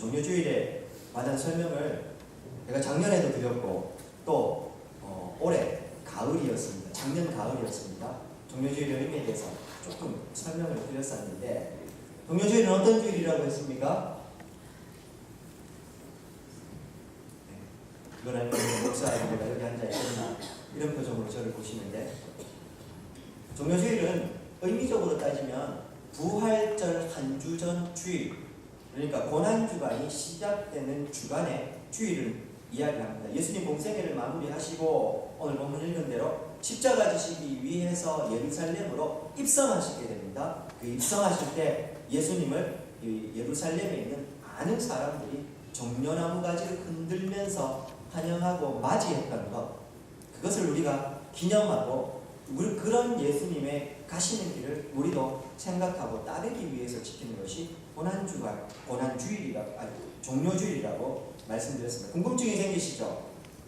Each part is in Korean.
종료주일에 관한 설명을 제가 작년에도 드렸고 또 올해 가을이었습니다. 작년 가을이었습니다. 종료주일의 의미에 대해서 조금 설명을 드렸었는데, 종료주일은 어떤 주일이라고 했습니까? 그걸 알고 있는 목사님과 여기 앉아있구나 이런 표정으로 저를 보시는데, 종료주일은 의미적으로 따지면 부활절 한 주 전 주일, 그러니까 고난주간이 시작되는 주간의 주일을 이야기합니다. 예수님 공생애를 마무리하시고 오늘 본문 읽은 대로 십자가 지시기 위해서 예루살렘으로 입성하시게 됩니다. 그 입성하실 때 예수님을 예루살렘에 있는 많은 사람들이 종려나무 가지를 흔들면서 환영하고 맞이했던 것, 그것을 우리가 기념하고 그런 예수님의 가시는 길을 우리도 생각하고 따르기 위해서 지키는 것이 종료주일이라고 말씀드렸습니다. 궁금증이 생기시죠?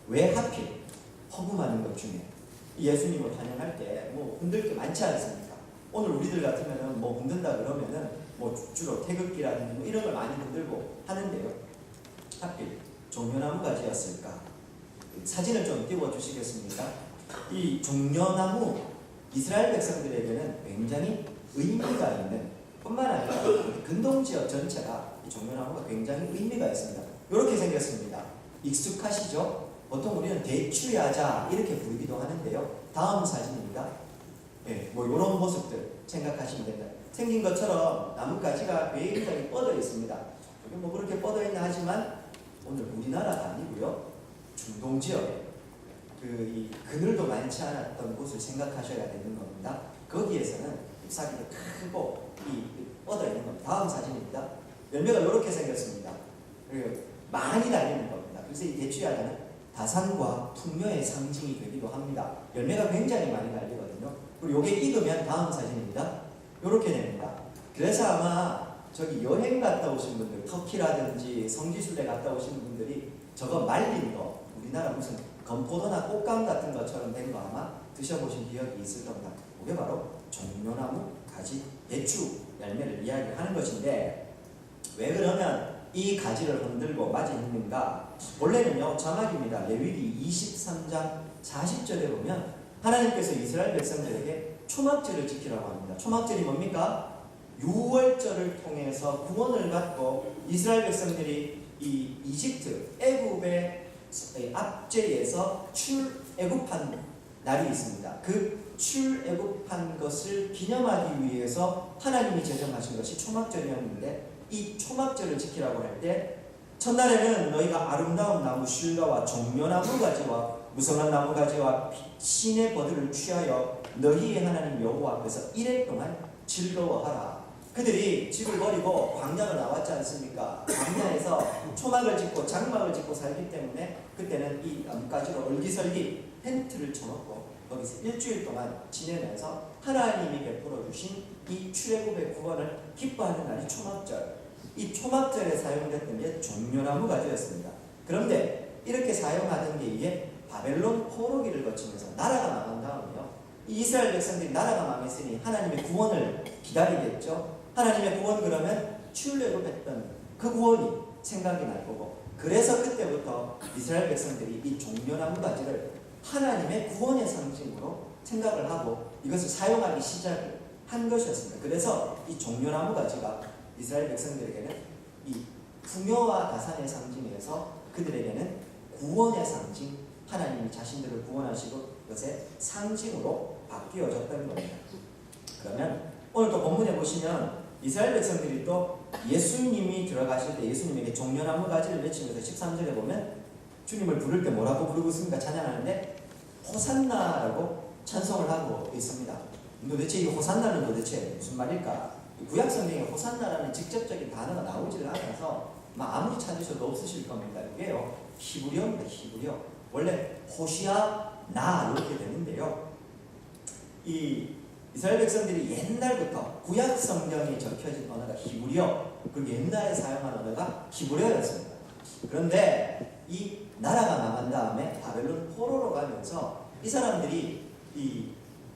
왜 하필 허구많은 것 중에 예수님을 환영할 때 뭐 흔들 게 많지 않습니까? 오늘 우리들 같으면은 뭐 흔든다 그러면은 뭐 주로 태극기라든지 뭐 이런 걸 많이 흔들고 하는데요. 하필 종려나무 가지였을까? 사진을 좀 띄워주시겠습니까? 이 종려나무, 이스라엘 백성들에게는 굉장히 의미가 있는, 뿐만 아니라 근동지역 전체가 이 종려나무가 굉장히 의미가 있습니다. 이렇게 생겼습니다. 익숙하시죠? 보통 우리는 대추야자 이렇게 부르기도 하는데요. 다음 사진입니다. 뭐 이런 모습들 생각하시면 됩니다. 생긴 것처럼 나뭇가지가 굉장히 뻗어 있습니다. 여기 뭐 그렇게 뻗어 있나 하지만 오늘 우리나라가 아니고요. 중동 지역에 이 그늘도 많지 않았던 곳을 생각하셔야 되는 겁니다. 거기에서는 잎사귀가 크고 뻗어 있는 겁니다. 다음 사진입니다. 열매가 이렇게 생겼습니다. 그리고 많이 달리는 겁니다. 그래서 이 대추야자는 다산과 풍요의 상징이 되기도 합니다. 열매가 굉장히 많이 달리거든요. 그리고 이게 익으면 다음 사진입니다. 이렇게 됩니다. 그래서 아마 저기 여행 갔다 오신 분들, 터키라든지 성지순례 갔다 오신 분들이 저거 말린 거, 우리나라 무슨 건포도나 꽃감 같은 것처럼 된 거 아마 드셔보신 기억이 있을 겁니다. 그게 바로 종려나무 가지 대추 열매를 이야기하는 것인데, 왜 그러면 이 가지를 흔들고 맞이했는가? 원래는요, 자막입니다. 레위기 23장 40절에 보면 하나님께서 이스라엘 백성들에게 초막절을 지키라고 합니다. 초막절이 뭡니까? 유월절을 통해서 구원을 받고 이스라엘 백성들이 이 이집트, 애굽의 압제에서 출애굽한 날이 있습니다. 그 출애굽한 것을 기념하기 위해서 하나님이 제정하신 것이 초막절이었는데, 이 초막절을 지키라고 할 때 첫날에는 너희가 아름다운 나무 실과와 종려나무 가지와 무성한 나무 가지와 신의 버들을 취하여 너희의 하나님 여호와 앞에서 1일 동안 즐거워하라. 그들이 집을 버리고 광야로 나왔지 않습니까? 광야에서 초막을 짓고 장막을 짓고 살기 때문에 그때는 이 나뭇가지로 얼기설기 텐트를 쳐놓고 거기서 일주일 동안 지내면서 하나님이 베풀어 주신 이 출애굽의 구원을 기뻐하는 날이 초막절. 이 초막절에 사용됐던 게 종려나무 가지였습니다. 그런데 이렇게 사용하던 게 이게 바벨론 포로기를 거치면서 나라가 망한 다음에요, 이 이스라엘 백성들이 나라가 망했으니 하나님의 구원을 기다리겠죠. 하나님의 구원, 그러면 출애굽했던 그 구원이 생각이 날 거고, 그래서 그때부터 이스라엘 백성들이 이 종려나무 가지를 하나님의 구원의 상징으로 생각을 하고 이것을 사용하기 시작을 한 것이었습니다. 그래서 이 종려나무 가지가 이스라엘 백성들에게는 이 풍요와 다산의 상징에서 그들에게는 구원의 상징, 하나님이 자신들을 구원하시고 그것의 상징으로 바뀌어졌다는 겁니다. 그러면 오늘 또 본문에 보시면 이스라엘 백성들이 또 예수님이 들어가실 때 예수님에게 종려나무 가지를 맺히면서 13절에 보면 주님을 부를 때 뭐라고 부르고 있습니까? 찬양하는데 호산나라고 찬송을 하고 있습니다. 도대체 이 호산나는 도대체 무슨 말일까? 구약 성경에 호산나라는 직접적인 단어가 나오지를 않아서 아무리 찾으셔도 없으실 겁니다. 이게요, 히브리어입니다. 히브리어. 원래 호시아나 이렇게 되는데요, 이 이스라엘 백성들이 옛날부터 구약 성경에 적혀진 언어가 히브리어, 그리고 옛날에 사용한 언어가 히브리어였습니다. 그런데 이 나라가 망한 다음에 바벨론 포로로 가면서 이 사람들이 이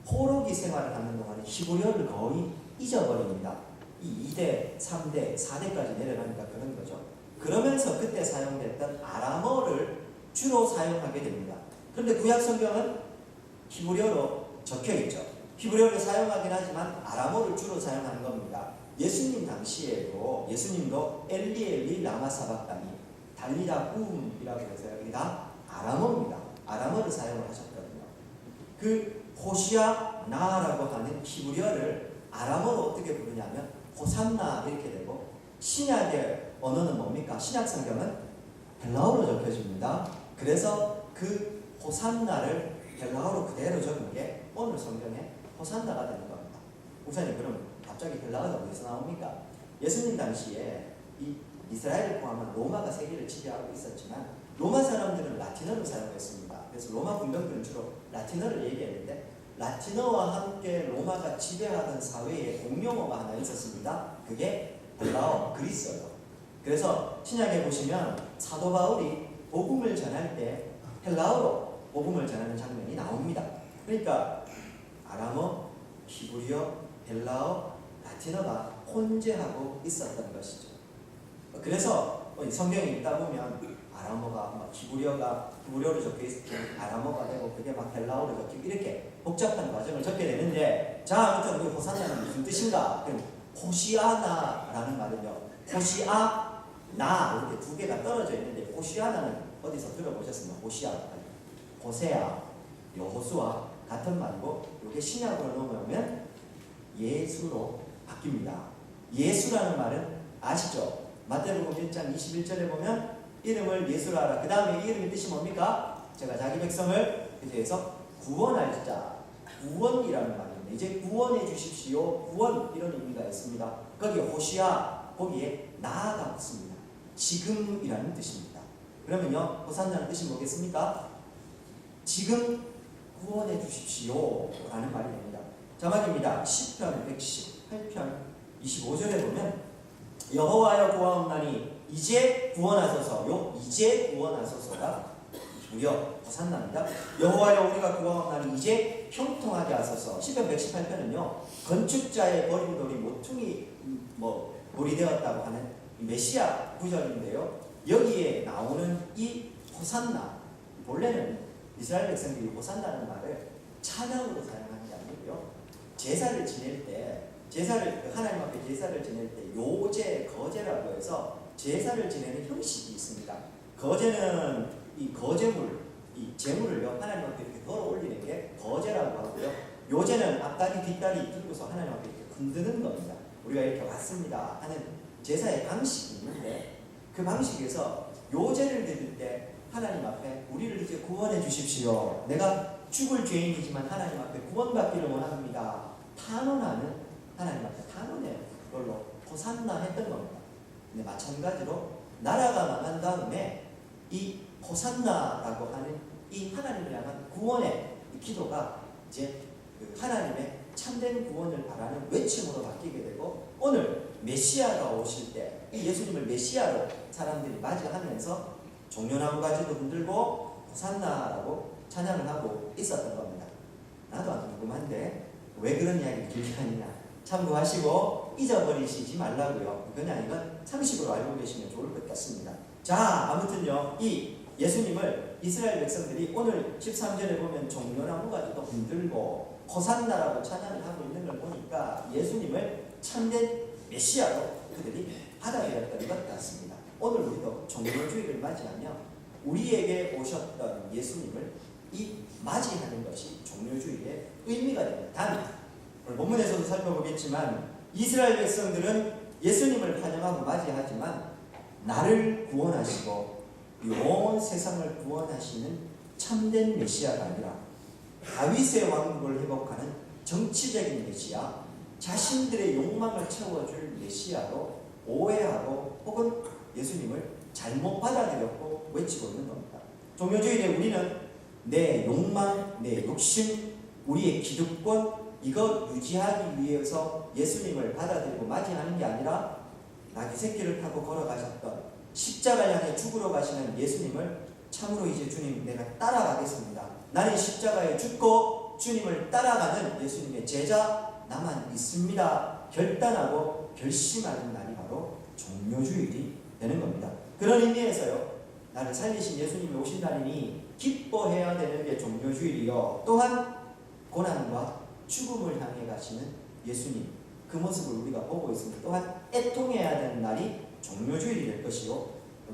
포로기 생활을 하는 동안에 히브리어를 거의 잊어버립니다. 이 2대, 3대, 4대까지 내려가니까 그런 거죠. 그러면서 그때 사용됐던 아람어를 주로 사용하게 됩니다. 그런데 구약 성경은 히브리어로 적혀 있죠. 히브리어를 사용하긴 하지만 아람어를 주로 사용하는 겁니다. 예수님 당시에도 예수님도 엘리 라마 사박다니 달리다 붐이라고 해서 여기가 아람어입니다. 아람어를 사용을 하셨거든요. 그 호시아 나라고 하는 히브리어를 아람어로 어떻게 부르냐면 호산나 이렇게 되고, 신약의 언어는 뭡니까? 신약 성경은 헬라어로 적혀집니다. 그래서 그 호산나를 헬라어로 그대로 적은 게 오늘 성경에 호산나가 되는 겁니다. 목사님, 그럼 갑자기 헬라어가 어디서 나옵니까? 예수님 당시에 이 이스라엘을 포함한 로마가 세계를 지배하고 있었지만 로마 사람들은 라틴어를 사용했습니다. 그래서 로마 군병들은 주로 라틴어를 얘기했는데, 라틴어와 함께 로마가 지배하던 사회에 공용어가 하나 있었습니다. 그게 헬라어, 그리스어요. 그래서 신약에 보시면 사도 바울이 복음을 전할 때 헬라어로 복음을 전하는 장면이 나옵니다. 그러니까 아람어, 히브리어, 헬라어, 라틴어가 혼재하고 있었던 것이죠. 그래서 성경에 읽다 보면 아람어가 막 히브리어로 적혀 있을 때 아람어가 되고, 그게 막 헬라어로 적히고, 이렇게 복잡한 과정을 적게 되는데, 자, 아무튼 우리 호산나는 무슨 뜻인가? 그럼 호시아나라는 말은요, 호시아나 이렇게 두 개가 떨어져 있는데, 호시아나는 어디서 들어보셨습니까? 호세아, 여호수아 같은 말이고, 이게 신약으로 넘어오면 예수로 바뀝니다. 예수라는 말은 아시죠? 마태복음 1장 21절에 보면 이름을 예수라 하라. 그 다음에 이 이름의 뜻이 뭡니까? 제가 자기 백성을 그래서 구원할 자, 구원이라는 말입니다. 이제 구원해 주십시오. 구원, 이런 의미가 있습니다. 거기에 호시아, 거기에 나아가 붙습니다. 지금이라는 뜻입니다. 그러면요, 호산나는 뜻이 뭐겠습니까? 지금 구원해 주십시오 라는 말이 됩니다. 자막입니다. 시편 118편 25절에 보면 여호와여 구하옵나니 이제 구원하소서. 이제 구원하소서가 무려 호산나입니다. 여호와여 우리가 구하옵나니 이제 형통하게 하소서. 시편 118편은요, 건축자의 버린 돌이 모퉁이 돌이 되었다고 하는 메시아 구절인데요, 여기에 나오는 이 호산나, 본래는 이스라엘 백성들이 호산나는 말을 찬양으로 사용하는 게 아니고요, 제사를 지낼 때, 하나님 앞에 제사를 지낼 때 요제, 거제라고 해서 제사를 지내는 형식이 있습니다. 거제는 이 거제물, 이 제물을요, 하나님 앞에 이렇게 걸어 올리는 게 거제라고 하고요, 요제는 앞다리 뒷다리 들고서 하나님 앞에 이렇게 흔드는 겁니다. 우리가 이렇게 왔습니다 하는 제사의 방식이 있는데, 그 방식에서 요제를 드릴 때 하나님 앞에 우리를 이제 구원해 주십시오. 내가 죽을 죄인이지만 하나님 앞에 구원받기를 원합니다. 탄원하는, 하나님 앞에 탄원해요. 그걸로 호산나 했던 겁니다. 근데 마찬가지로 나라가 망한 다음에 이 호산나라고 하는 이 하나님을 향한 구원의 기도가 이제 하나님의 참된 구원을 바라는 외침으로 바뀌게 되고, 오늘 메시아가 오실 때 이 예수님을 메시아로 사람들이 맞이하면서 종려나무 가지도 흔들고 호산나라고 찬양을 하고 있었던 겁니다. 나도 아주 궁금한데 왜 그런 이야기를 길게 하느냐, 참고하시고 잊어버리시지 말라고요. 그냥 이건 상식으로 알고 계시면 좋을 것 같습니다. 자, 아무튼요, 이 예수님을 이스라엘 백성들이 오늘 13절에 보면 종려나무 가지도 흔들고 호산나라고 찬양을 하고 있는 걸 보니까 예수님을 참된 메시아로 그들이 받아들였던 것 같습니다. 오늘 우리도 종료주의를 맞이하며 우리에게 오셨던 예수님을 이 맞이하는 것이 종료주의의 의미가 됩니다. 단, 오늘 본문에서도 살펴보겠지만 이스라엘 백성들은 예수님을 환영하고 맞이하지만 나를 구원하시고 온 세상을 구원하시는 참된 메시아가 아니라 다윗의 왕국을 회복하는 정치적인 메시아, 자신들의 욕망을 채워줄 메시아로 오해하고 혹은 예수님을 잘못 받아들였고 외치고 있는 겁니다. 종교주의에 우리는 내 욕망, 내 욕심, 우리의 기득권, 이거 유지하기 위해서 예수님을 받아들이고 맞이하는 게 아니라 나귀 새끼를 타고 걸어가셨던 십자가 향해 죽으러 가시는 예수님을 참으로 이제 주님 내가 따라가겠습니다. 나는 십자가에 죽고 주님을 따라가는 예수님의 제자 나만 있습니다. 결단하고 결심하는 날이 바로 종료주일이 되는 겁니다. 그런 의미에서요, 나를 살리신 예수님이 오신 날이니 기뻐해야 되는 게 종료주일이요, 또한 고난과 죽음을 향해 가시는 예수님, 그 모습을 우리가 보고 있습니다. 또한 애통해야 되는 날이 종료주일이 될 것이요,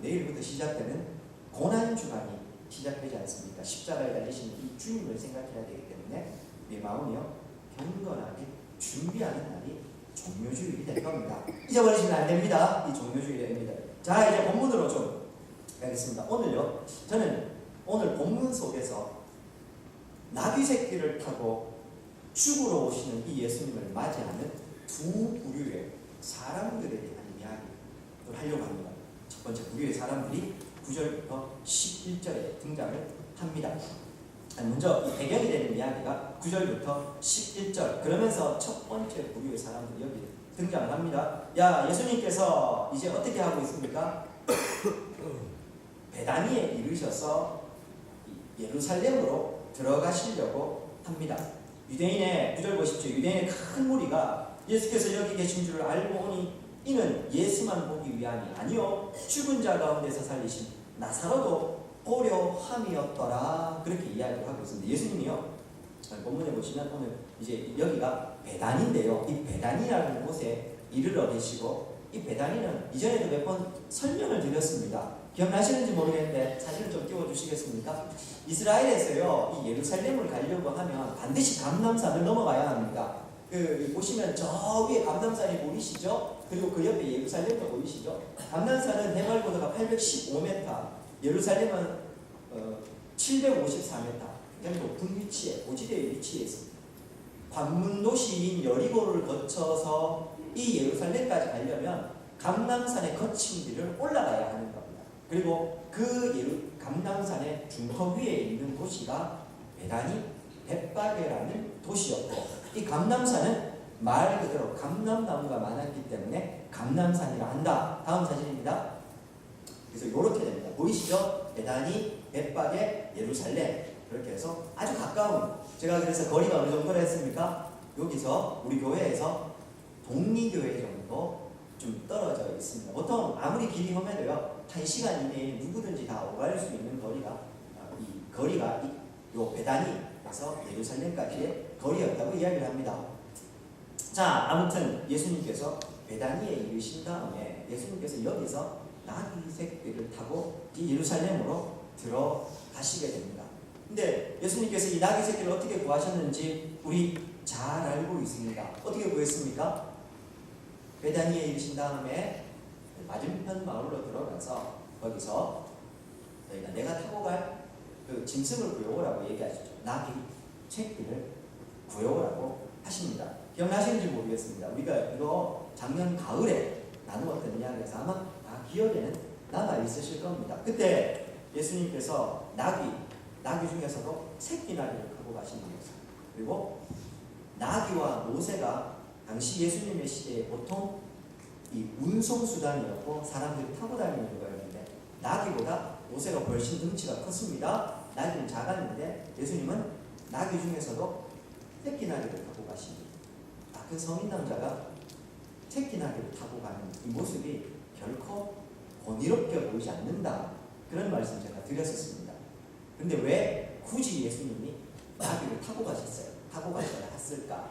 내일부터 시작되는 고난주간이 시작되지 않습니까? 십자가에 달리시는 이 주님을 생각해야 되기 때문에 내 마음이요, 경건하게 준비하는 날이 종료주일이 될 겁니다. 잊어버리시면 안 됩니다. 이 종료주일입니다. 자, 이제 본문으로 좀 가겠습니다. 오늘요, 저는 오늘 본문 속에서 나귀 새끼를 타고 죽으러 오시는 이 예수님을 맞이하는 두 부류의 사람들에 대한 이야기를 하려고 합니다. 첫 번째 부류의 사람들이 9절부터 11절에 등장을 합니다. 먼저 이 배경이 되는 이야기가 9절부터 11절, 그러면서 첫 번째 부류의 사람들이 여기 등장을 합니다. 야, 예수님께서 이제 어떻게 하고 있습니까? 베다니에 이르셔서 예루살렘으로 들어가시려고 합니다. 유대인의 9절 보십시오. 유대인의 큰 무리가 예수께서 여기 계신 줄 알고 오니 이는 예수만 보기 위함이 아니요 죽은 자 가운데서 살리신 나사로도 보려 함이었더라, 그렇게 이야기를 하고 있습니다. 예수님이요, 본문에 보시면 오늘 이제 여기가 베단인데요, 이 베단이라는 곳에 이르러 계시고, 이 베단이는 이전에도 몇 번 설명을 드렸습니다. 기억나시는지 모르겠는데 사진을 좀 띄워주시겠습니까? 이스라엘에서요, 이 예루살렘을 가려고 하면 반드시 감람산을 넘어가야 합니다. 보시면 저 위에 감람산이 보이시죠? 그리고 그 옆에 예루살렘도 보이시죠? 감람산은 해발고도가 815m, 예루살렘은 754m, 그냥 높은 위치에, 고지대에 위치해 있습니다. 관문 도시인 여리고를 거쳐서 이 예루살렘까지 가려면 감람산의 거친 길을 올라가야 하는 겁니다. 그리고 그 감람산의 중턱 위에 있는 도시가 베다니 벳바게라는 도시였고, 이 감람산은 말 그대로 감람나무가 많았기 때문에 감람산이라 한다. 다음 사진입니다. 그래서 이렇게 됩니다. 보이시죠? 베다니, 벳바게, 예루살렘, 그렇게 해서 아주 가까운, 제가 그래서 거리가 어느 정도로 했습니까? 여기서 우리 교회에서 독리교회 정도 좀 떨어져 있습니다. 보통 아무리 길이 험해도요, 1시간 이내에 누구든지 다 오갈 수 있는 거리가, 이 거리가 요 베다니에서 예루살렘까지의 거리였다고 이야기를 합니다. 자, 아무튼 예수님께서 베다니에 이르신 다음에 예수님께서 여기서 나귀 새끼를 타고 이 예루살렘으로 들어가시게 됩니다. 근데 예수님께서 이 나귀 새끼를 어떻게 구하셨는지 우리 잘 알고 있습니다. 어떻게 구했습니까? 베다니에 이르신 다음에 맞은편 마을로 들어가서 거기서 저희가 내가 타고 갈 그 짐승을 구해오라고 얘기하시죠. 나귀 새끼를 구해오라고 하십니다. 기억나시는지 모르겠습니다. 우리가 이거 작년 가을에 나누었던 이야기에서 아마 다 기억에는 남아 있으실 겁니다. 그때 예수님께서 나귀 중에서도 새끼 나귀를 갖고 가시는 거죠. 그리고 나귀와 모세가 당시 예수님의 시대에 보통 이 운송수단이었고 사람들이 타고 다니는 거였는데, 나귀보다 모세가 훨씬 등치가 컸습니다. 나귀는 작았는데 예수님은 나귀 중에서도 새끼 나귀를 타고 가십니다. 그 성인 남자가 새끼 나귀를 타고 가는 이 모습이 결코 번이롭게 보이지 않는다, 그런 말씀 제가 드렸었습니다. 근데 왜 굳이 예수님이 나귀를 타고 가셨어요? 타고 가셔야 했을까?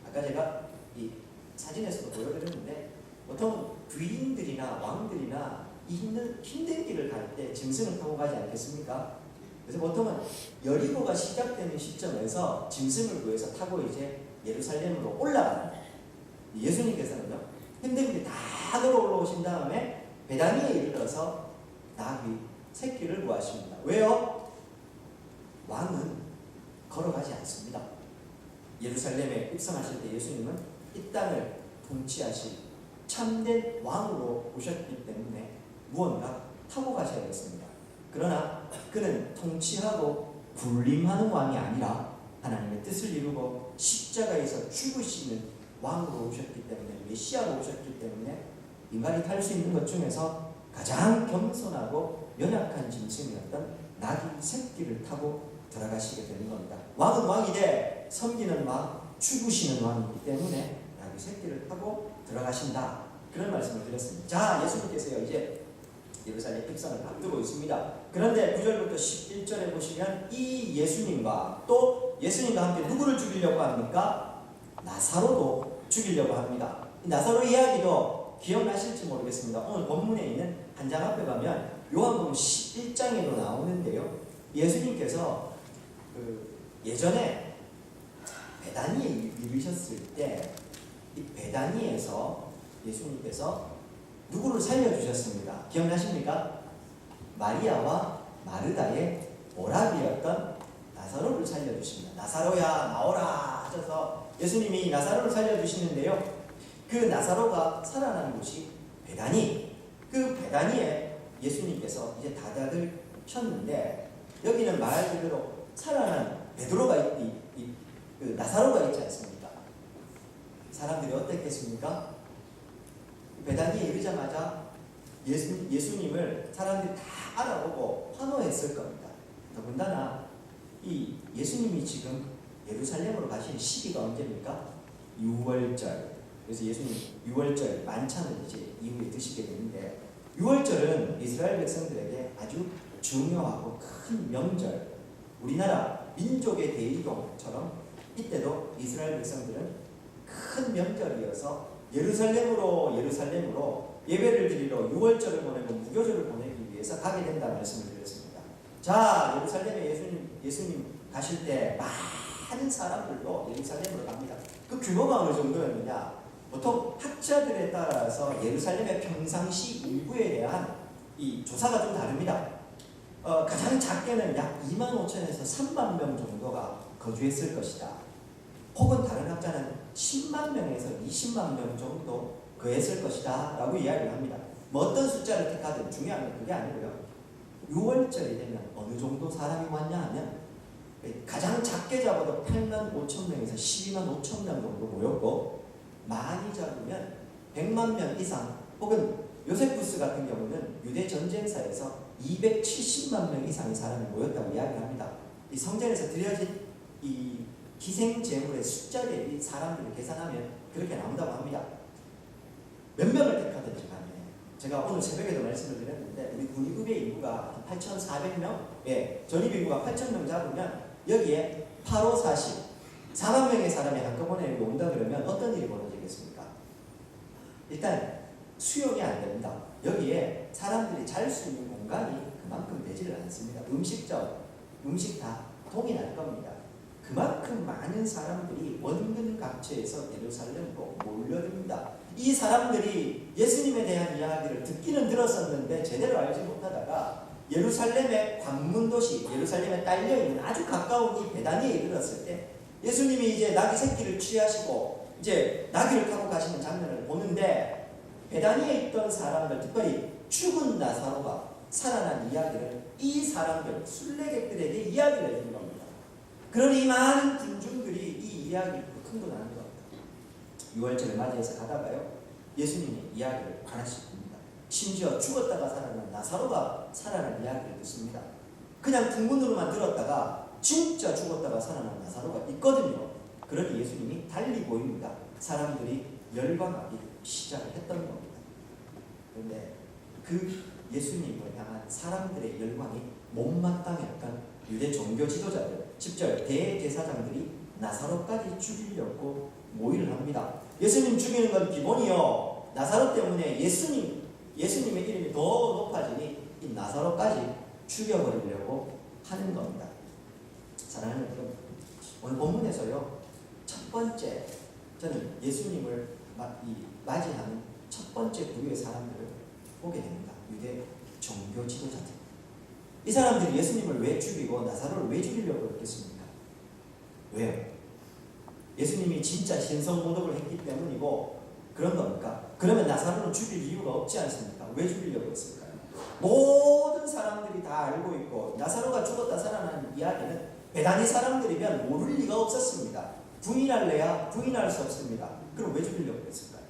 아까 제가 이 사진에서도 보여드렸는데, 보통 귀인들이나 왕들이나 이 힘든 길을 갈 때 짐승을 타고 가지 않겠습니까? 그래서 보통은 여리고가 시작되는 시점에서 짐승을 구해서 타고 이제 예루살렘으로 올라가는, 예수님께서는요, 힘든 길 다 걸어 올라오신 다음에 베다니에 이르러서 나귀 새끼를 구하십니다. 왜요? 왕은 걸어가지 않습니다. 예루살렘에 입성하실 때 예수님은 이 땅을 통치하실 참된 왕으로 오셨기 때문에 무언가 타고 가셔야겠습니다. 그러나 그는 통치하고 군림하는 왕이 아니라 하나님의 뜻을 이루고 십자가에서 죽으시는 왕으로 오셨기 때문에, 메시아로 오셨기 때문에 인간이 탈 수 있는 것 중에서 가장 겸손하고 연약한 짐승이었던 나귀 새끼를 타고 들어가시게 되는 겁니다. 왕은 왕이되 섬기는 왕, 죽으시는 왕이기 때문에 나귀 새끼를 타고 들어가신다, 그런 말씀을 드렸습니다. 자, 예수님께서요, 이제 예루살렘 입성을 앞두고 있습니다. 그런데 9절부터 11절에 보시면 이 예수님과 또 예수님과 함께 누구를 죽이려고 합니까? 나사로도 죽이려고 합니다. 이 나사로 이야기도 기억나실지 모르겠습니다. 오늘 본문에 있는 한 장 앞에 가면 요한복음 11장에도 나오는데요. 예수님께서 예전에 베다니에 이르셨을 때 이 베다니에서 예수님께서 누구를 살려주셨습니다. 기억나십니까? 마리아와 마르다의 오라비였던 나사로를 살려주십니다. 나사로야 나오라 하셔서 예수님이 나사로를 살려주시는데요. 그 나사로가 살아난 곳이 베다니. 그 베다니에 예수님께서 이제 다다들 폈는데 여기는 말 그대로 살아난 베드로가 그 나사로가 있지 않습니까? 사람들이 어땠겠습니까? 베다니에 이르자마자 예수님을 사람들이 다 알아보고 환호했을 겁니다. 더군다나 이 예수님이 지금 예루살렘으로 가시는 시기가 언제입니까? 6월절. 그래서 예수님 6월절 만찬을 이제 이후에 드시게 되는데 6월절은 이스라엘 백성들에게 아주 중요하고 큰 명절. 우리나라 민족의 대이동처럼 이때도 이스라엘 백성들은 큰 명절이어서 예루살렘으로 예배를 드리러 6월절을 보내고 무교절을 보내기 위해서 가게 된다는 말씀을 드렸습니다. 자, 예루살렘에 예수님 가실 때 많은 사람들도 예루살렘으로 갑니다. 그 규모가 어느 정도였느냐? 보통 학자들에 따라서 예루살렘의 평상시 인구에 대한 이 조사가 좀 다릅니다. 가장 작게는 약 2만 5천에서 3만 명 정도가 거주했을 것이다. 혹은 다른 학자는 10만 명에서 20만 명 정도 거했을 것이다 라고 이야기를 합니다. 뭐 어떤 숫자를 택하든 중요한 건 그게 아니고요. 6월절이 되면 어느 정도 사람이 왔냐 하면 가장 작게 잡아도 8만 5천 명에서 12만 5천 명 정도 모였고 많이 잡으면 100만 명 이상 혹은 요세푸스 같은 경우는 유대 전쟁사에서 270만 명 이상의 사람이 모였다고 이야기를 합니다. 이 성전에서 드려진 이 희생제물의 숫자 대비 사람들을 계산하면 그렇게 나온다고 합니다. 몇 명을 택하든지 간에 제가 오늘 새벽에도 말씀을 드렸는데 우리 군의급의 인구가 8,400명, 전입 인구가 8,000명 잡으면 여기에 8, 5, 40 4만 명의 사람이 한꺼번에 온다 그러면 어떤 일이 벌어지겠습니까? 일단 수용이 안 됩니다. 여기에 사람들이 잘 수 있는 공간이 그만큼 되지를 않습니다. 음식 다 동일할 겁니다. 그만큼 많은 사람들이 원근 각처에서 예루살렘으로 몰려듭니다. 이 사람들이 예수님에 대한 이야기를 듣기는 들었었는데 제대로 알지 못하다가 예루살렘의 관문도시, 예루살렘에 딸려있는 아주 가까운 이 베다니에 이르렀을 때 예수님이 이제 나귀 새끼를 취하시고 이제 나귀를 타고 가시는 장면을 보는데 베다니에 있던 사람들, 특별히 죽은 나사로가 살아난 이야기를 이 사람들, 순례객들에게 이야기를 해준 겁니다. 그러니 많은 군중들이 이 이야기를 흥분하는 겁니다. 6월절을 맞이해서 가다가요, 예수님이 이야기를 하나씩 듭니다. 심지어 죽었다가 살아난 나사로가 살아난 이야기를 듣습니다. 그냥 풍문으로만 들었다가 진짜 죽었다가 살아난 나사로가 있거든요. 그러니 예수님이 달리 보입니다. 사람들이 열광하기 시작을 했던 겁니다. 그런데 그 예수님을 향한 사람들의 열광이 못마땅했던 유대 종교 지도자들, 10절 대제사장들이 나사로까지 죽이려고 모의를 합니다. 예수님 죽이는 건 기본이요. 나사로 때문에 예수님의 이름이 더 높아지니 이 나사로까지 죽여버리려고 하는 겁니다. 사랑하는 여러분, 오늘 본문에서요, 첫 번째 저는 예수님을 맞이하는 첫 번째 부류의 사람들을 보게 됩니다. 유대 종교 지도자들. 이 사람들이 예수님을 왜 죽이고 나사로를 왜 죽이려고 했겠습니까? 왜요? 예수님이 진짜 신성모독을 했기 때문이고 그런 겁니까? 그러면 나사로는 죽일 이유가 없지 않습니까? 왜 죽이려고 했을까요? 모든 사람들이 다 알고 있고 나사로가 죽었다 살아난 이야기는 베다니 사람들이면 모를 리가 없었습니다. 부인할래야 부인할 수 없습니다. 그럼 왜 죽이려고 했을까요?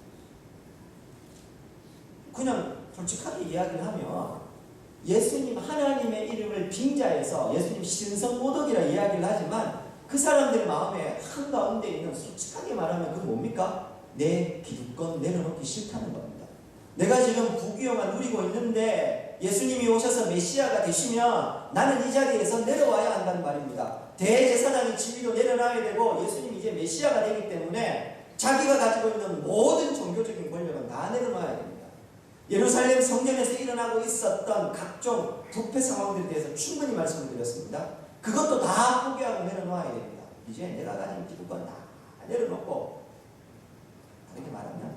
그냥 솔직하게 이야기를 하면 예수님 하나님의 이름을 빙자해서 예수님 신성모독이라 이야기를 하지만 그 사람들의 마음에 한가운데 있는, 솔직하게 말하면 그건 뭡니까? 내 기득권 내려놓기 싫다는 겁니다. 내가 지금 부귀영화 누리고 있는데 예수님이 오셔서 메시아가 되시면 나는 이 자리에서 내려와야 한다는 말입니다. 대제사장이 지위로 내려놔야 되고 예수님이 이제 메시아가 되기 때문에 자기가 가지고 있는 모든 종교적인 권력은 다 내려놔야 됩니다. 예루살렘 성전에서 일어나고 있었던 각종 부패 상황들에 대해서 충분히 말씀을 드렸습니다. 그것도 다 포기하고 내려놔야 됩니다. 이제 내가 가진 기득권 다 내려놓고, 다르게 말하면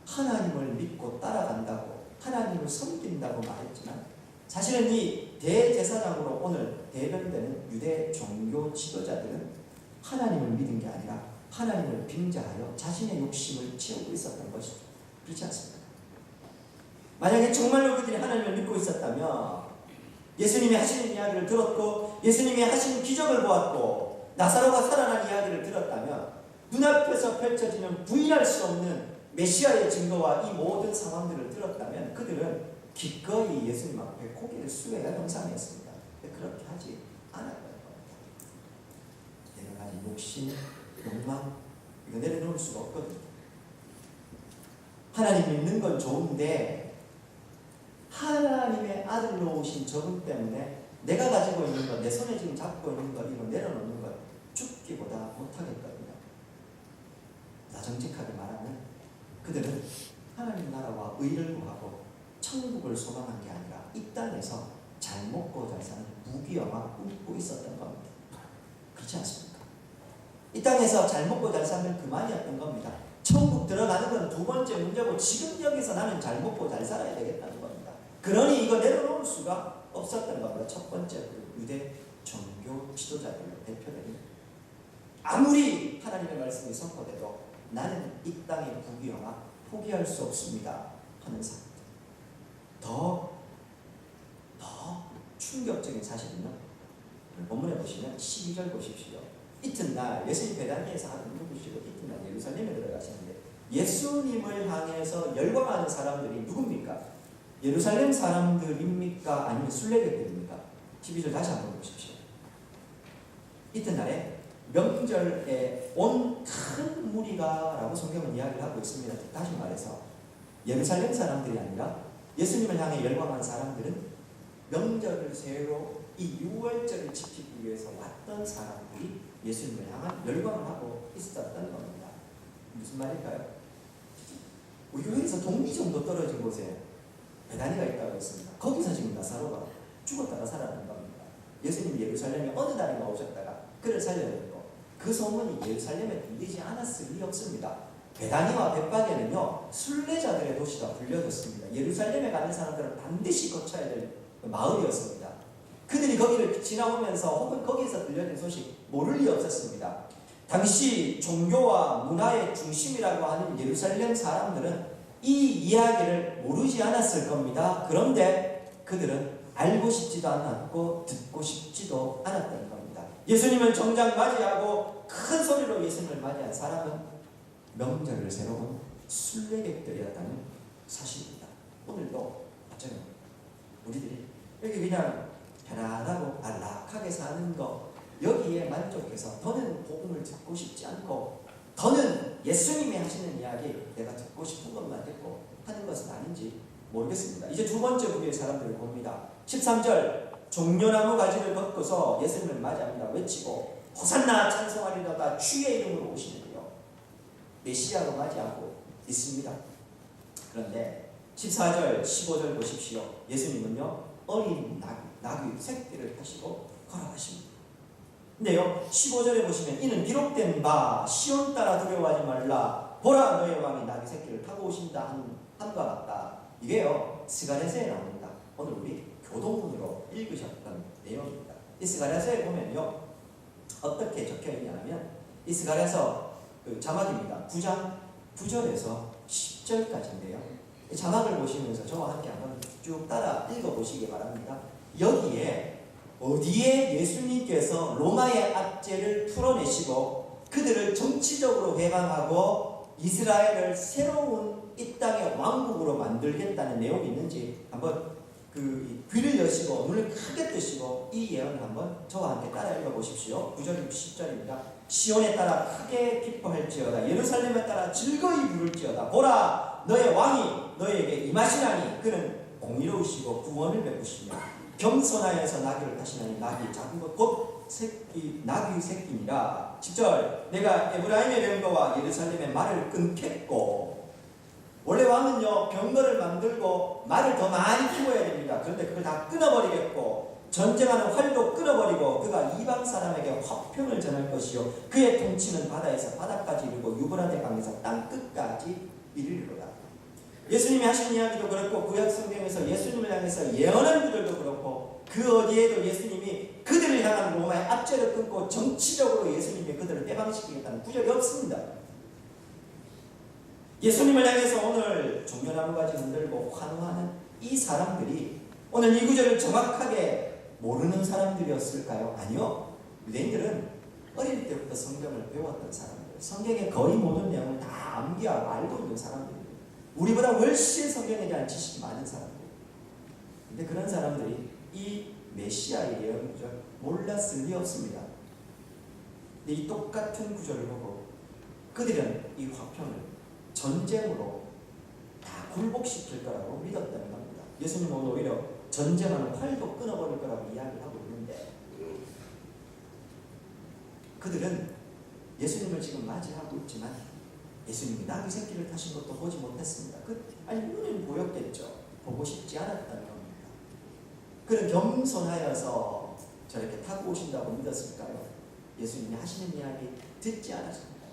하나님을 믿고 따라간다고, 하나님을 섬긴다고 말했지만 사실은 이 대제사장으로 오늘 대변되는 유대 종교 지도자들은 하나님을 믿은 게 아니라 하나님을 빙자하여 자신의 욕심을 채우고 있었던 것이죠. 그렇지 않습니까? 만약에 정말로 그들이 하나님을 믿고 있었다면 예수님이 하시는 이야기를 들었고 예수님이 하시는 기적을 보았고 나사로가 살아난 이야기를 들었다면 눈앞에서 펼쳐지는 부인할 수 없는 메시아의 증거와 이 모든 상황들을 들었다면 그들은 기꺼이 예수님 앞에 고개를 숙여야 형상이었습니다. 그렇게 하지 않았던 겁니다. 내가 가진 욕심, 욕망 이거 내려놓을 수가 없거든요. 하나님 믿는 건 좋은데 하나님의 아들로 오신 저분 때문에 내가 가지고 있는 것, 내 손에 지금 잡고 있는 것 이거 내려놓는 것 죽기보다 못하겠거든요. 나정직하게 말하면 그들은 하나님 나라와 의를 구하고 천국을 소망한 게 아니라 이 땅에서 잘 먹고 잘 사는 무기영화 꿈꾸고 있었던 겁니다. 그렇지 않습니까? 이 땅에서 잘 먹고 잘 살면 그만이었던 겁니다. 천국 들어가는 건 두 번째 문제고 지금 여기서 나는 잘 먹고 잘 살아야 되겠다는 겁니다. 그러니 이거 내려놓을 수가 없었던 겁니다. 첫 번째 유대 종교 지도자들로 대표되는 아무리 하나님의 말씀이 선포돼도 나는 이 땅의 부귀영화 포기할 수 없습니다 하는 사람. 더 충격적인 사실은요. 본문에 보시면 12절 보십시오. 이튿날 예수님 베다니에서 하루 묵으시고 이튿날 예루살렘에 들어가시는데 예수님을 향해서 열광하는 사람들이 누굽니까? 예루살렘 사람들입니까? 아니면 순례객들입니까? 12절 다시 한번 보십시오. 이튿날에 명절에 온 큰 무리가 라고 성경은 이야기를 하고 있습니다. 다시 말해서 예루살렘 사람들이 아니라 예수님을 향해 열광한 사람들은 명절을 세로 이 유월절을 지키기 위해서 왔던 사람들이 예수님을 향한 열광을 하고 있었던 겁니다. 무슨 말일까요? 우리 교회에서 동리 정도 떨어진 곳에 베다니가 있다고 했습니다. 거기서 지금 나사로가 죽었다가 살아난 겁니다. 예수님이 예루살렘에 어느 날인가 오셨다가 그를 살려냈고 그 소문이 예루살렘에 들리지 않았을 리 없습니다. 베다니와 벳바게는요 순례자들의 도시가 불려졌습니다. 예루살렘에 가는 사람들은 반드시 거쳐야 될 마을이었습니다. 그들이 거기를 지나오면서 혹은 거기에서 들려진 소식 모를 리 없었습니다. 당시 종교와 문화의 중심이라고 하는 예루살렘 사람들은 이 이야기를 모르지 않았을 겁니다. 그런데 그들은 알고 싶지도 않았고 듣고 싶지도 않았던 겁니다. 예수님을 정작 맞이하고 큰 소리로 예수님을 맞이한 사람은 명절을 새로운 순례객들이었다는 사실입니다. 오늘도 어쩌면 우리들이 여기 그냥 편안하고 안락하게 사는 것 여기에 만족해서 더는 복음을 듣고 싶지 않고 더는 예수님이 하시는 이야기 내가 듣고 싶은 것만 듣고 하는 것은 아닌지 모르겠습니다. 이제 두 번째 부류의 사람들을 봅니다. 13절 종려나무 가지를 걷고서 예수님을 맞이합니다. 외치고 호산나 찬송하리로다 주의 이름으로 오시는데요. 메시아로 맞이하고 있습니다. 그런데 14절 15절 보십시오. 예수님은요 어린 나귀 새끼를 타시고 걸어가십니다. 근데요 15절에 보시면 이는 기록된 바 시온 따라 두려워하지 말라 보라 너의 왕이 나귀 새끼를 타고 오신다 함과 같다. 이게요 스가랴서에 나옵니다. 오늘 우리 교동문으로 읽으셨던 내용입니다. 이 스가랴서에 보면요 어떻게 적혀있냐면 이 스가랴서 자막입니다. 9장 9절에서 10절까지인데요 이 자막을 보시면서 저와 함께 한번 쭉 따라 읽어보시기 바랍니다. 여기에 어디에 예수님께서 로마의 압제를 풀어내시고 그들을 정치적으로 회방하고 이스라엘을 새로운 이 땅의 왕국으로 만들겠다는 내용이 있는지 한번 귀를 여시고 눈을 크게 뜨시고 이 예언을 한번 저와 함께 따라 읽어보십시오. 9절 10절입니다. 시온에 따라 크게 기뻐할지어다 예루살렘에 따라 즐거이 부를지어다 보라 너의 왕이 너에게 임하시나니 그는 공의로우시고 구원을 베푸시며 겸손하여서 나귀를 타시나니 나귀 작은 것 곧 새끼 나귀 새끼니라. 10절 내가 에브라임의 병거와 예루살렘의 말을 끊겠고, 원래 왕은요 병거를 만들고 말을 더 많이 키워야 됩니다. 그런데 그걸 다 끊어버리겠고, 전쟁하는 활도 끊어버리고 그가 이방 사람에게 화평을 전할 것이요 그의 통치는 바다에서 바다까지 이르고 유브라데 강에서 땅 끝까지 이르리로다. 예수님이 하신 이야기도 그렇고 구약 성경에서 예수님을 향해서 예언한 그들도 그렇고 그 어디에도 예수님이 그들을 향한 로마의 압제를 끊고 정치적으로 예수님이 그들을 해방시키겠다는 구절이 없습니다. 예수님을 향해서 오늘 종려나무가지 흔들고 환호하는 이 사람들이 오늘 이 구절을 정확하게 모르는 사람들이었을까요? 아니요. 유대인들은 어릴 때부터 성경을 배웠던 사람들, 성경의 거의 모든 내용을 다 암기하고 알고 있는 사람들이에요. 우리보다 훨씬 성경에 대한 지식이 많은 사람들. 근데 그런 사람들이 이 메시아의 예언 구절 몰랐을 리 없습니다. 근데 이 똑같은 구절을 보고 그들은 이 화평을 전쟁으로 다 굴복시킬 거라고 믿었다는 겁니다. 예수님은 오히려 전쟁하는 활도 끊어버릴 거라고 이야기를 하고 있는데, 그들은 예수님을 지금 맞이하고 있지만 예수님이 나귀 새끼를 타신 것도 보지 못했습니다. 아니 눈은 보였겠죠. 보고 싶지 않았다는 겁니다. 그는 겸손하여서 저렇게 타고 오신다고 믿었을까요? 예수님이 하시는 이야기 듣지 않았습니다.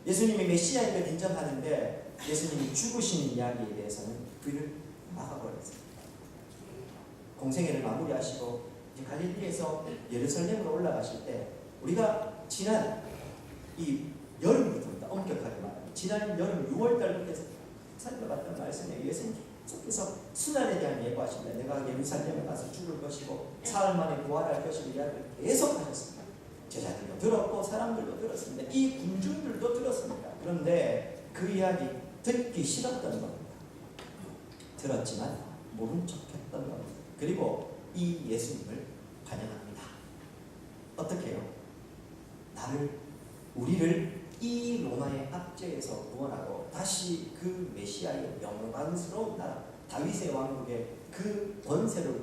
예수님이 메시아임을 인정하는데 예수님이 죽으시는 이야기에 대해서는 귀를 막아버렸습니다. 공생애를 마무리하시고 이제 갈릴리에서 예루살렘으로 올라가실 때, 우리가 지난 이 여름부터입니다. 엄격하게 말하면 지난 여름 6월달부터 살펴봤던 말씀에 예수님 계속해서 순환에 대한 예고하십니다. 내가 예루살렘에 가서 죽을 것이고 사흘 만에 부활할 것이고 이야기를 계속 하셨습니다. 제자들도 들었고 사람들도 들었습니다. 이 군중들도 들었습니다. 그런데 그 이야기 듣기 싫었던 겁니다. 들었지만 모른 척했던 겁니다. 그리고 이 예수님을 반영합니다. 어떻게 해요? 우리를 이 로마의 압제에서 구원하고 다시 그 메시아의 영광스러운 나라 다윗의 왕국의 그 권세를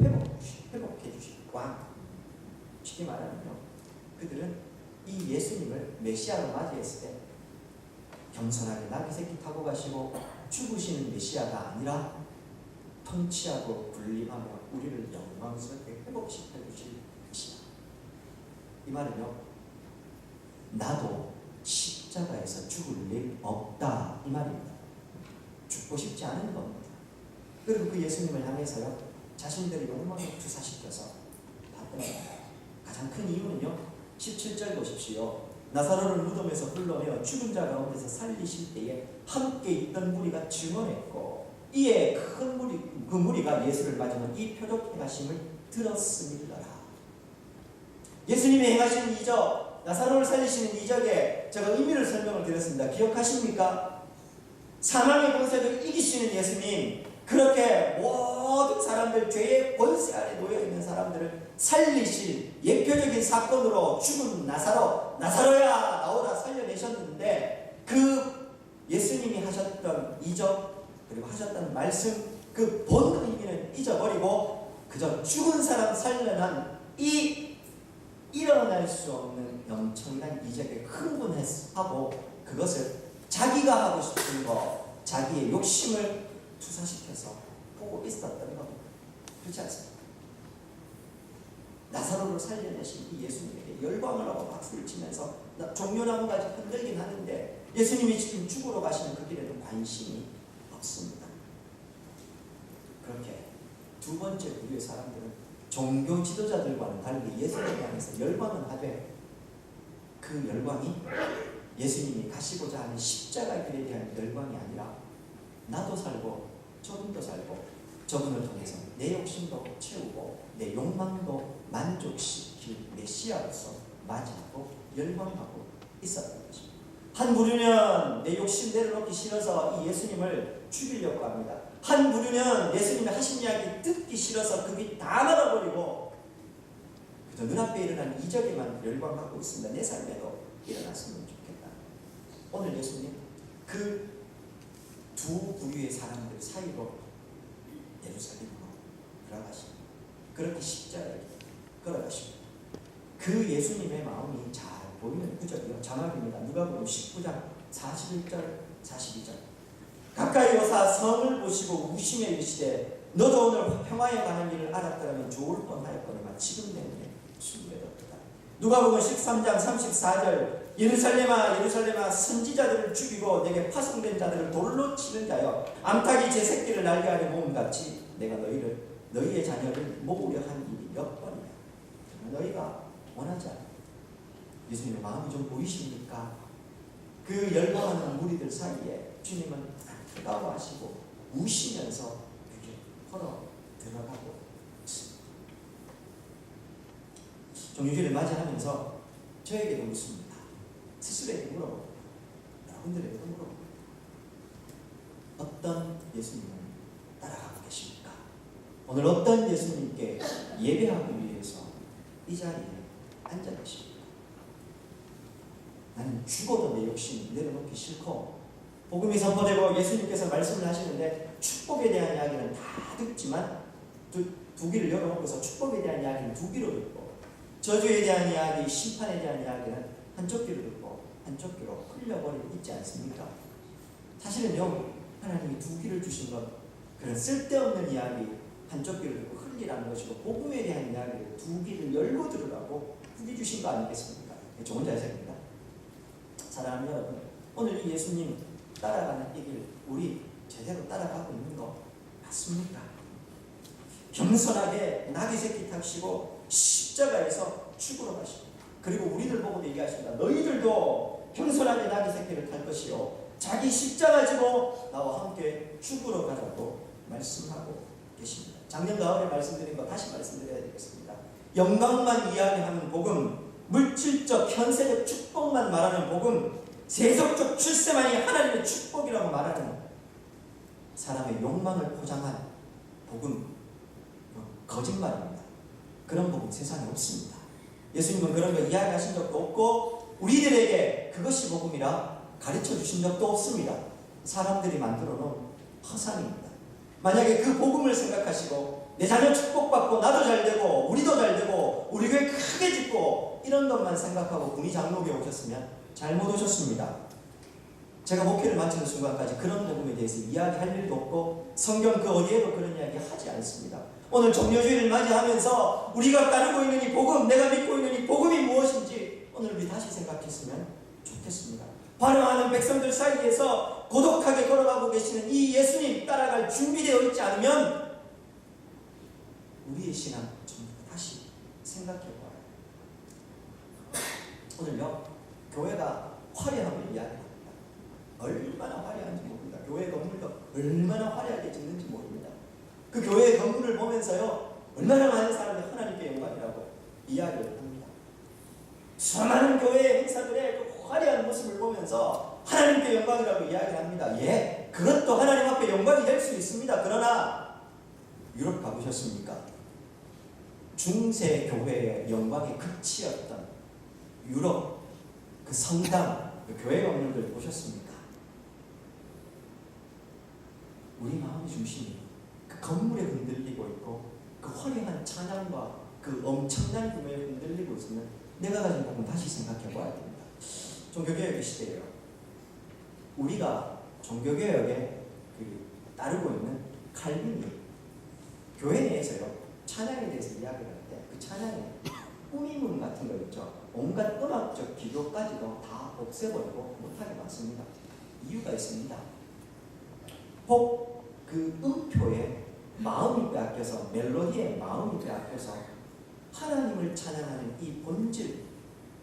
회복해 주실 왕. 쉽게 말하면요, 그들은 이 예수님을 메시아로 맞이했을 때 겸손하게 나귀 새끼 타고 가시고 죽으시는 메시아가 아니라 통치하고 군림하며 우리를 영광스럽게 회복시켜 주실 메시아. 이 말은요, 나도 십자가에서 죽을 일 없다 이 말입니다. 죽고 싶지 않은 겁니다. 그리고 그 예수님을 향해서요 자신들의 욕망을 투사시켜서 봤던 겁니다. 가장 큰 이유는요 17절 보십시오. 나사로를 무덤에서 불러내어 죽은 자 가운데서 살리실 때에 함께 있던 무리가 증언했고 이에 큰 그 무리가 예수를 맞으면 이 표적 행하심을 들었음이더라. 예수님이 행하신 이적, 나사로를 살리시는 이적에 제가 의미를 설명을 드렸습니다. 기억하십니까? 사망의 권세를 이기시는 예수님, 그렇게 모든 사람들, 죄의 권세 아래 놓여있는 사람들을 살리실 예표적인 사건으로 죽은 나사로야 나오라 살려내셨는데, 그 예수님이 하셨던 이적 그리고 하셨던 말씀, 그 본 의미는 잊어버리고 그저 죽은 사람 살려난 이 일어날 수 없는 엄청난 이적에 흥분하고 그것을 자기가 하고 싶은 거, 자기의 욕심을 투사시켜서 보고 있었던 겁니다. 그렇지 않습니까? 나사로를 살려내신 이 예수님에게 열광을 하고 박수를 치면서 종려나무까지 흔들긴 하는데 예수님이 지금 죽으러 가시는 그 길에는 관심이 없습니다. 그렇게 두 번째 부류의 사람들은 종교 지도자들과는 달리 예수님을 향해서 열광은 하되 그 열광이 예수님이 가시고자 하는 십자가의 길에 대한 열광이 아니라 나도 살고 저분도 살고 저분을 통해서 내 욕심도 채우고 내 욕망도 만족시킬 메시아로서 맞이하고 열광하고 있었던 것입니다. 한 부류는 내 욕심 내려놓기 싫어서 이 예수님을 죽이려고 합니다. 한 부류는 예수님이 하신 이야기 듣기 싫어서 그 귀 다 막아버리고 그저 눈앞에 일어난 이적에만 열광하고 있습니다. 내 삶에도 일어났으면 좋겠다. 오늘 예수님 그 두 부류의 사람들 사이로 예루살렘으로 그렇게 십자가에 걸어가십니다. 그 예수님의 마음이 잘 보이는 구절이요. 자막입니다. 누가복음 19장 41절 42절. 가까이 오사 성을 보시고 우시며 이르시되 너도 오늘 평화에 관한 일을 알았더라면 좋을 뻔하였거니와 지금 내게 숨겨뒀다. 누가복음 13장 34절. 예루살렘아 예루살렘아 선지자들을 죽이고 내게 파송된 자들을 돌로 치는 자여 암탉이 제 새끼를 날게 하려 모음같이 내가 너희의 자녀를 모으려 한 일이 몇 번이냐. 너희가 원하지 않아. 예수님의 마음이 좀 보이십니까? 그 열광하는 무리들 사이에 주님은 뜨거워하시고 우시면서 그게 걸어 들어가고 있습니다. 종료주일을 맞이하면서 저에게도 묻습니다. 스스로에게 물어봅니다. 여러분들에게도 물어봅니다. 어떤 예수님을 따라가고 계십니까? 오늘 어떤 예수님께 예배하기 위해서 이 자리에 앉아 계십니까? 나는 죽어도 내 욕심 내려놓기 싫고, 복음이 선포되고 예수님께서 말씀을 하시는데 축복에 대한 이야기는 다 듣지만 두 귀를 열어놓고서 축복에 대한 이야기는 두 귀로 듣고, 저주에 대한 이야기, 심판에 대한 이야기는 한쪽 귀로 듣고 한쪽 귀로 흘려버리고 있지 않습니까? 사실은요, 하나님이 두 귀를 주신 것, 그런 쓸데없는 이야기 한쪽 귀를 듣고 흘리라는 것이고, 복음에 대한 이야기를 두 귀를 열고 들으라고 후기 주신 거 아니겠습니까? 좋은 자세입니다. 사랑하는 여러분, 오늘 이 예수님 따라가는 이 길, 우리 제대로 따라가고 있는 거 맞습니까? 겸손하게 나귀 새끼 탑시고 십자가에서 죽으러 가시고, 그리고 우리들 보고도 얘기하십니다. 너희들도 겸손하게 나귀 새끼를 탈 것이요 자기 십자가 지고 나와 함께 죽으러 가라고 말씀하고 계십니다. 작년 가을에 말씀드린 거 다시 말씀드려야 되겠습니다. 영광만 이야기하는 복음, 물질적 현세적 축복만 말하는 복음, 세속적 출세만이 하나님의 축복이라고 말하는 사람의 욕망을 포장한 복음, 거짓말입니다. 그런 복음 세상에 없습니다. 예수님은 그런 거 이야기하신 적도 없고 우리들에게 그것이 복음이라 가르쳐 주신 적도 없습니다. 사람들이 만들어 놓은 허상입니다. 만약에 그 복음을 생각하시고 내 자녀 축복받고 나도 잘되고 우리도 잘되고 우리 교회 크게 짓고 이런 것만 생각하고 군위 장로교에 오셨으면 잘못 오셨습니다. 제가 목회를 마치는 순간까지 그런 복음에 대해서 이야기할 일도 없고 성경 그 어디에도 그런 이야기 하지 않습니다. 오늘 종료주일을 맞이하면서 우리가 따르고 있는 이 복음, 내가 믿고 있는 이 복음이 무엇인지 오늘 우리 다시 생각했으면 좋겠습니다. 발음하는 백성들 사이에서 고독하게 걸어가고 계시는 이 예수님 따라갈 준비되어 있지 않으면 우리의 신앙 좀 다시 생각해봐요. 오늘요, 교회가 화려함을 이야기합니다. 얼마나 화려한지 모릅니다. 교회 건물도 얼마나 화려하게 짓는지 모릅니다. 그 교회의 건물을 보면서요, 얼마나 많은 사람들이 하나님께 영광이라고 이야기를 합니다. 수많은 교회의 행사들의 그 화려한 모습을 보면서 하나님께 영광이라고 이야기를 합니다. 예, 그것도 하나님 앞에 영광이 될 수 있습니다. 그러나 유럽 가보셨습니까? 중세 교회의 영광의 극치였던 유럽 그 성당, 그 교회 건물들 보셨습니까? 우리 마음의 중심이 그 건물에 흔들리고 있고 그 화려한 찬양과 그 엄청난 규모에 흔들리고 있으면 내가 가진 복음 다시 생각해 봐야 됩니다. 종교개혁의 시대예요. 우리가 종교개혁에 따르고 있는 칼빈이 교회 내에서요, 찬양에 대해서 이야기를 할 때 그 찬양에 꾸미문 같은 거 있죠. 온갖 음악적 기교까지도 다 없애버리고 못하게 놨습니다. 이유가 있습니다. 꼭 그 음표에 마음이 빼앗겨서, 멜로디에 마음이 빼앗겨서 하나님을 찬양하는 이 본질,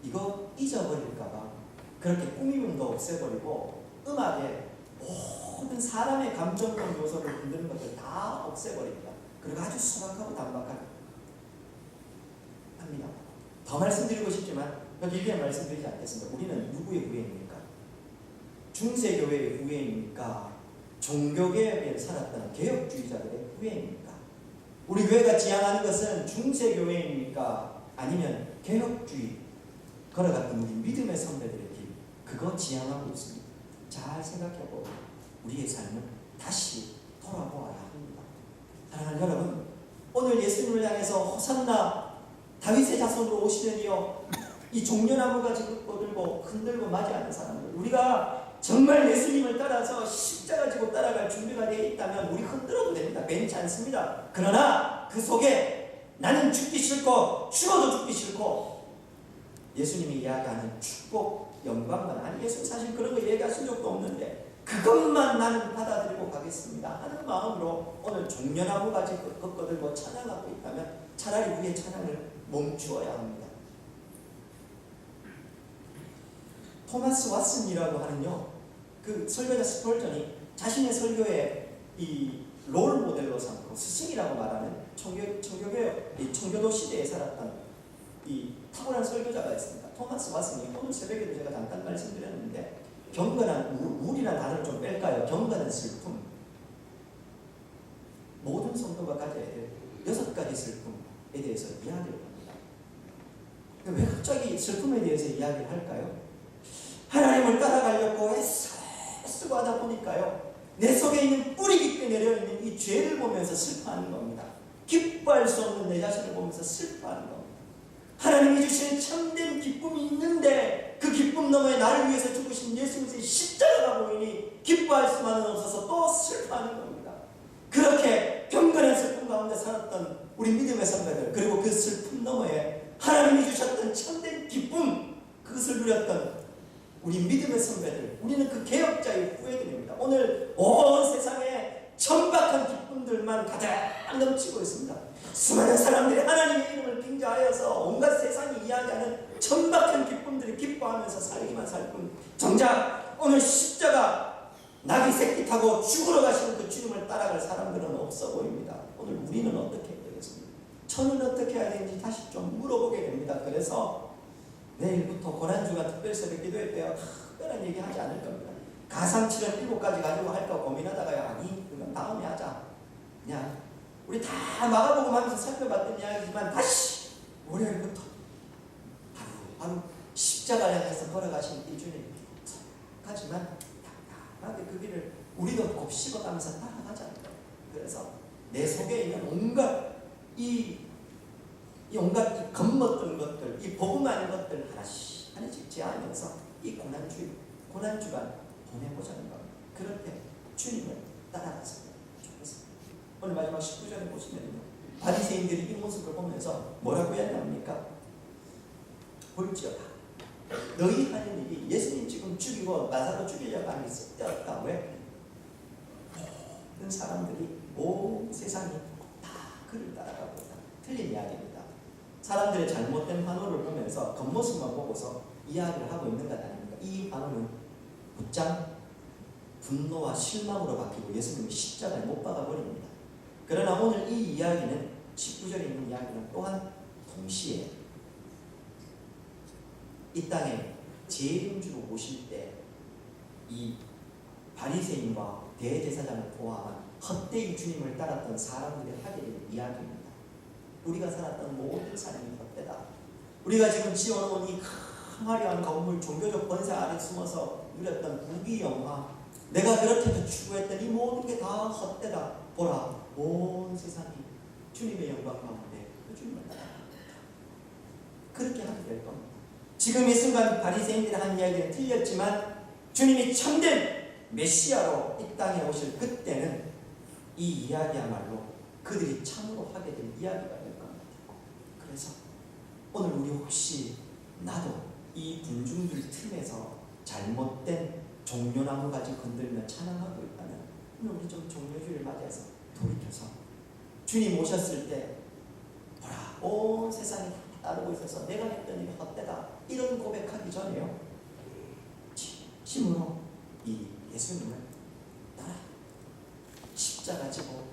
이거 잊어버릴까봐 그렇게 꾸미문도 없애버리고 음악에 모든 사람의 감정적 요소를 흔드는 것들 다 없애버립니다. 그리고 아주 소박하고 단박하게 합니다. 더 말씀드리고 싶지만 길게 말씀드리지 않겠습니다. 우리는 누구의 후예입니까? 중세교회의 후예입니까? 종교개혁에 살았던 개혁주의자들의 후예입니까? 우리 교회가 지향하는 것은 중세교회입니까? 아니면 개혁주의 걸어갔던 우리 믿음의 선배들의 길, 그거 지향하고 있습니다. 잘 생각해보고 우리의 삶을 다시 돌아보아야 합니다. 사랑하는 여러분, 오늘 예수님을 향해서 호산나 다윗의 자손으로 오시려니요 이 종려나무 가지고 들고 흔들고 맞이하는 사람들, 우리가 정말 예수님을 따라서 십자가 지고 따라갈 준비가 되어 있다면 우리 흔들어도 됩니다. 괜찮습니다. 그러나 그 속에 나는 죽기 싫고 죽어도 죽기 싫고 예수님이 이야기하는 축복, 영광만, 아니 예수님 사실 그런 거 얘기할 적도 없는데 그것만 나는 받아들이고 가겠습니다 하는 마음으로 오늘 종려나무 가지 걷거들고 찬양하고 있다면 차라리 우리의 찬양을 멈추어야 합니다. 토마스 왓슨이라고 하는요, 그 설교자 스펄전이 자신의 설교에 이 롤 모델로 삼고 스승이라고 말하는 청교도 시대에 살았던 이 탁월한 설교자가 있습니다. 토마스 왓슨이 오늘 새벽에도 제가 잠깐 말씀드렸는데 경건한 우울이라는 단어를 좀 뺄까요? 경건한 슬픔, 모든 성도가 가져야 될 6가지 슬픔에 대해서 이야기를 합니다. 왜 갑자기 슬픔에 대해서 이야기를 할까요? 하나님을 따라가려고 애쓰고 하다 보니까요, 내 속에 있는 뿌리 깊게 내려있는 이 죄를 보면서 슬퍼하는 겁니다. 기뻐할 수 없는 내 자신을 보면서 슬퍼하는 겁니다. 하나님이 주시는 참된 기쁨이 있는데 그 기쁨 너머에 나를 위해서 죽으신 예수님의 십자가가 보이니 기뻐할 수만은 없어서 또 슬퍼하는 겁니다. 그렇게 경건한 슬픔 가운데 살았던 우리 믿음의 선배들, 그리고 그 슬픔 너머에 하나님이 주셨던 참된 기쁨, 그것을 누렸던 우리 믿음의 선배들, 우리는 그 개혁자의 후예들입니다. 오늘 온 세상에 천박한 기쁨들만 가장 넘치고 있습니다. 수많은 사람들이 하나님의 이름을 빙자하여서 온갖 세상이 이야기하는 천박한 기쁨들이 기뻐하면서 살기만 살 뿐, 정작 오늘 십자가 나귀 새끼 타고 죽으러 가시는 그 주님을 따라갈 사람들은 없어 보입니다. 오늘 우리는 어떻게 해야 되겠습니까? 저는 어떻게 해야 되는지 다시 좀 물어보게 됩니다. 그래서 내일부터 고난주간 특별 새벽 기도회 때요, 특별한 얘기 하지 않을 겁니다. 가상칠은 7가지 가지고 할까 고민하다가요, 아니 그건 다음에 하자. 그냥 우리 다 마가복음 하면서 살펴봤던 이야기지만 다시 월요일부터 하루 십자가를 향해서 걸어가신 이 주님 하지만 당당하게 그 길을 우리도 곱씹어가면서 따라가자는 거예요. 그래서 내 속에 있는 온갖 온갖 겁먹던 것들, 이 복음 아닌 것들 하나씩 제하면서 이 고난주간 보내보자는 겁니다. 그럴 때 주님을 따라갔습니다. 좋겠습니다. 오늘 마지막 19절에 보시면요, 바리새인들이 이 모습을 보면서 뭐라고 했습니까? 볼지어다, 너희 하는 일이 예수님 지금 죽이고 나사로 죽이려고 하는 게 쓸데없다. 왜? 모든 사람들이 온 세상이 다 그를 따라가고 있다. 틀린 이야기입니다. 사람들의 잘못된 환호를 보면서 겉모습만 보고서 이야기를 하고 있는 것 아닙니까? 이 환호는 곧장 분노와 실망으로 바뀌고 예수님이 십자가에 못 박아버립니다. 그러나 오늘 이 이야기는 19절에 있는 이야기는 또한 동시에 이 땅에 재림주로 오실 때 이 바리새인과 대제사장을 포함한 헛되이 주님을 따랐던 사람들이 하게 될 이야기입니다. 우리가 살았던 모든 삶이 헛되다. 우리가 지금 지어놓은 이 화려한 건물, 종교적 번세 아래 숨어서 누렸던 부귀영화, 내가 그렇게도 추구했던 이 모든 게 다 헛되다. 보라, 온 세상이 주님의 영광 가운데 그 주님을 따라갑니다. 그렇게 하게 될 겁니다. 지금 이 순간 바리새인들이 한 이야기는 틀렸지만 주님이 참된 메시아로 이 땅에 오실 그때는 이 이야기야말로 그들이 참으로 하게 될 이야기가 될 겁니다. 그래서 오늘 우리 혹시 나도 이 군중들 틈에서 잘못된 종려나무 가지 건들며 찬양하고 있다면 오늘 우리 좀 종려주를 맞이해서 돌이켜서 주님 오셨을 때 보라, 온 세상이 따르고 있어서 내가 했던 일이 헛되다, 이런 고백하기 전에요, 진심으로 이 예수님을 따라 십자가 지고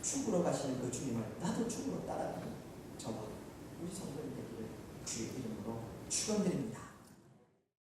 죽으러 가시는 그 주님을 나도 죽으러 따라가는 저와 우리 성도들 되기를 주의 이름으로 축원드립니다.